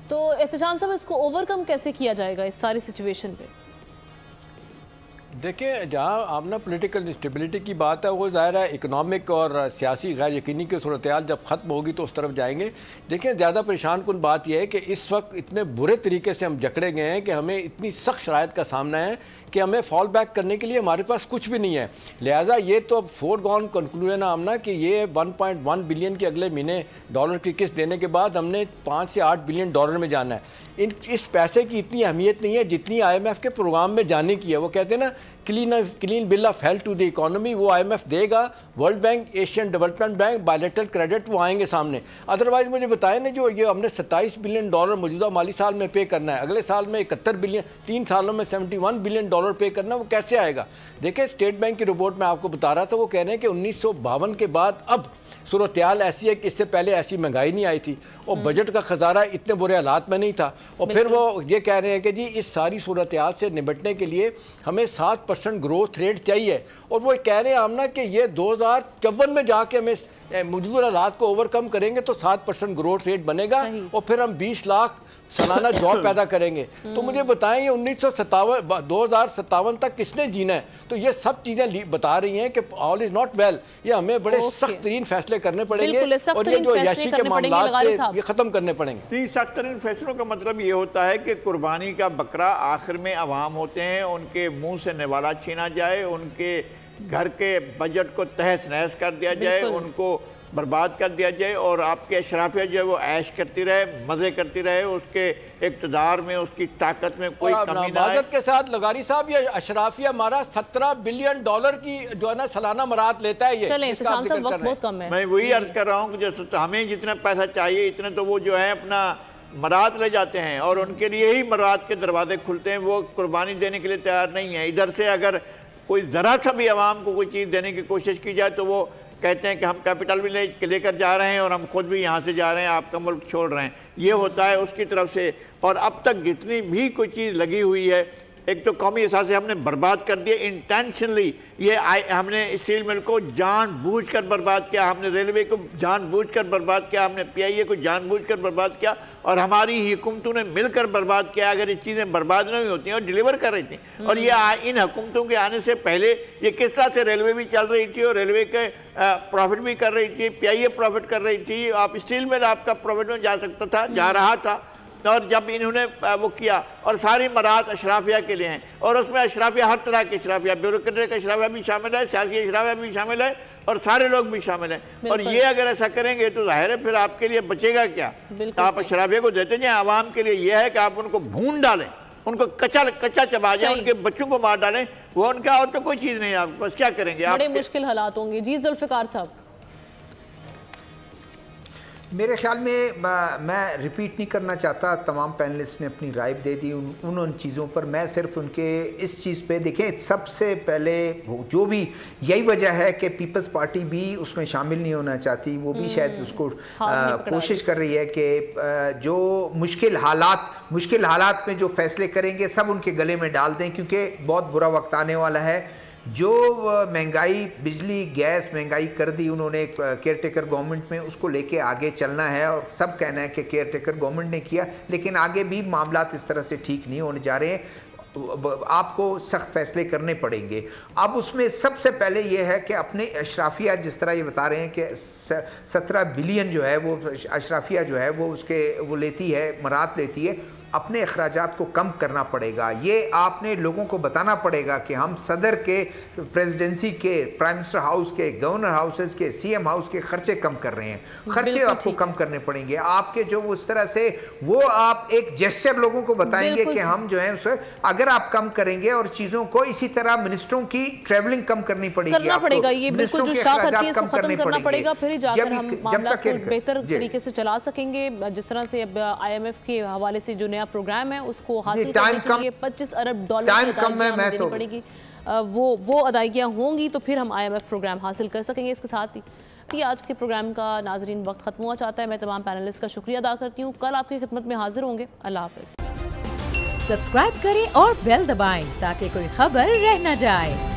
तो एहतशाम साहब, इसको ओवरकम कैसे किया जाएगा इस सारी सिचुएशन पे? देखिए, जहाँ आप ना पॉलिटिकल इंस्टेबिलिटी की बात है, वो ज़ाहिर है इकोनॉमिक और सियासी गैर यकीनी की सूरत हाल जब ख़त्म होगी तो उस तरफ जाएंगे। देखिए, ज़्यादा परेशान कुन बात यह है कि इस वक्त इतने बुरे तरीके से हम जकड़े गए हैं कि हमें इतनी सख्त शराइत का सामना है कि हमें फॉल बैक करने के लिए हमारे पास कुछ भी नहीं है। लिहाजा ये तो अब फोरगॉन कंक्लूजन है आमना कि ये 1.1 बिलियन के अगले महीने डॉलर की किस्त देने के बाद हमने 5 से 8 बिलियन डॉलर में जाना है। इस पैसे की इतनी अहमियत नहीं है जितनी IMF के प्रोग्राम में जाने की है। वो कहते हैं ना, clean bill of health to the economy, वो IMF देगा। World bank, Asian development bank, bilateral credit, वो आएंगे सामने। अदरवाइज मुझे बताएं ना, जो ये हमने 27 बिलियन डॉलर मौजूदा माली साल में पे करना है, अगले साल में 71 बिलियन, 3 सालों में 71 बिलियन डॉलर पे करना, वो कैसे आएगा? देखिए, स्टेट बैंक की रिपोर्ट में आपको बता रहा था, वो कह रहे हैं कि 1952 के बाद अब सूरत हाल ऐसी है कि इससे पहले ऐसी महंगाई नहीं आई थी और बजट का खजाना इतने बुरे हालात में नहीं था। और फिर वो ये कह रहे हैं कि जी इस सारी सूरत हाल से निपटने के लिए हमें 7% ग्रोथ रेट चाहिए। और वो कह रहे हैं हम ना कि ये 2054 में जाके हमें मौजूदा हालात को ओवरकम करेंगे तो 7% ग्रोथ रेट बनेगा और फिर हम 20 लाख सालाना जॉब पैदा करेंगे। तो मुझे बताएं, ये 2057 तक किसने जीना है? तो ये सब चीजें बता रही हैं कि ऑल इज नॉट वेल। ये हमें बड़े सख्त तरीन फैसले करने पड़ेंगे और ये जो याशी के मामलात ये खत्म करने पड़ेंगे। सख्त तरीन फैसलों का मतलब ये होता है कि कुर्बानी का बकरा आखिर में अवाम होते हैं, उनके मुंह से निवाला छीना जाए, उनके घर के बजट को तहस नहस कर दिया जाए, उनको बर्बाद कर दिया जाए और आपके अशराफिया जो है वो ऐश करती रहे, मज़े करती रहे, उसके इक़्तिदार में, उसकी ताकत में कोई कमी ना आए। के साथ लगारी साहब, ये अशराफिया हमारा 17 बिलियन डॉलर की जो है ना सालाना मराहत लेता है। ये बहुत कम है। मैं वही अर्ज कर रहा हूँ कि जो हमें जितना पैसा चाहिए इतने तो वो जो है अपना मराहत ले जाते हैं और उनके लिए ही मराहत के दरवाजे खुलते हैं। वो कुर्बानी देने के लिए तैयार नहीं है। इधर से अगर कोई ज़रा सा भी आवाम को कोई चीज़ देने की कोशिश की जाए तो वो कहते हैं कि हम कैपिटल भी लेकर जा रहे हैं और हम खुद भी यहाँ से जा रहे हैं, आपका मुल्क छोड़ रहे हैं। ये होता है उसकी तरफ से। और अब तक जितनी भी कोई चीज़ लगी हुई है, एक तो कौमी एहसास हमने बर्बाद कर दिया इंटेंशनली। ये हमने स्टील मिल को जानबूझकर बर्बाद किया, हमने रेलवे को जानबूझकर बर्बाद किया, हमने PIA को जानबूझकर बर्बाद किया और हमारी हुकूमतों ने मिलकर बर्बाद किया। अगर ये चीज़ें बर्बाद नहीं होती हैं और डिलीवर कर रही थी और ये इन हुकूमतों के आने से पहले ये किस तरह से रेलवे भी चल रही थी और रेलवे के प्रॉफिट भी कर रही थी, PIA प्रॉफिट कर रही थी, आप स्टील मिल आपका प्रॉफिट में जा सकता था, जा रहा था। और जब इन्होंने वो किया और सारी मराहत अशराफिया के लिए हैं और उसमें अशराफिया हर तरह के अशराफिया, ब्यूरोक्रेटिक अशराफिया भी शामिल है, सियासी अशराफिया भी शामिल है और सारे लोग भी शामिल हैं। और ये अगर ऐसा करेंगे तो जाहिर है फिर आपके लिए बचेगा क्या? आप अशराफिया को देते जाए, आवाम के लिए यह है कि आप उनको भून डालें, उनको कच्चा चबा जाए, उनके बच्चों को मार डालें, वो उनका और तो कोई चीज़ नहीं है। आप बस क्या करेंगे? बड़े मुश्किल हालात होंगे। जी जुल्फ़िकार साहब, मेरे ख्याल में मैं रिपीट नहीं करना चाहता, तमाम पैनलिस्ट ने अपनी राय दे दी उन चीज़ों पर। मैं सिर्फ उनके इस चीज़ पे, देखें सबसे पहले जो भी यही वजह है कि पीपल्स पार्टी भी उसमें शामिल नहीं होना चाहती। वो भी शायद उसको कोशिश कर रही है कि जो मुश्किल हालात में जो फैसले करेंगे सब उनके गले में डाल दें, क्योंकि बहुत बुरा वक्त आने वाला है। जो महंगाई, बिजली गैस महंगाई कर दी उन्होंने केयर टेकर गवर्नमेंट में, उसको लेके आगे चलना है और सब कहना है कि केयर टेकर गवर्नमेंट ने किया, लेकिन आगे भी मामलात इस तरह से ठीक नहीं होने जा रहे हैं। आपको सख्त फैसले करने पड़ेंगे। अब उसमें सबसे पहले ये है कि अपने अशराफिया, जिस तरह ये बता रहे हैं कि 17 बिलियन जो है वो अशराफिया जो है वो लेती है, मराहत लेती है, अपने अखराजात को कम करना पड़ेगा। ये आपने लोगों को बताना पड़ेगा कि हम सदर के, प्रेसिडेंसी के, प्राइम मिनिस्टर हाउस के, गवर्नर हाउसेस के, CM हाउस के खर्चे कम कर रहे हैं। खर्चे आपको कम करने पड़ेंगे आपके, जो उस तरह से वो आप एक जेस्चर लोगों को बताएंगे कि हम जो है उसे अगर आप कम करेंगे और चीज़ों को इसी तरह मिनिस्टरों की ट्रैवलिंग कम करनी पड़ेगी, मिनिस्टरों के अखराजात कम करना पड़ेगा, फिर जाकर हम मामला को बेहतर तरीके से चला सकेंगे। जिस तरह से अब IMF के हवाले से जो प्रोग्राम है उसको हासिल करने के लिए 25 अरब डॉलर देनी पड़ेगी, वो अदायगियाँ होंगी तो फिर हम IMF प्रोग्राम हासिल कर सकेंगे। इसके साथ ही आज के प्रोग्राम का नाजरीन वक्त खत्म हुआ चाहता है। मैं तमाम पैनलिस्ट का शुक्रिया अदा करती हूँ। कल आपकी खिदमत में हाजिर होंगे। अल्लाह हाफिज। सब्सक्राइब करें और बेल दबाएं ताकि कोई खबर रह न जाए।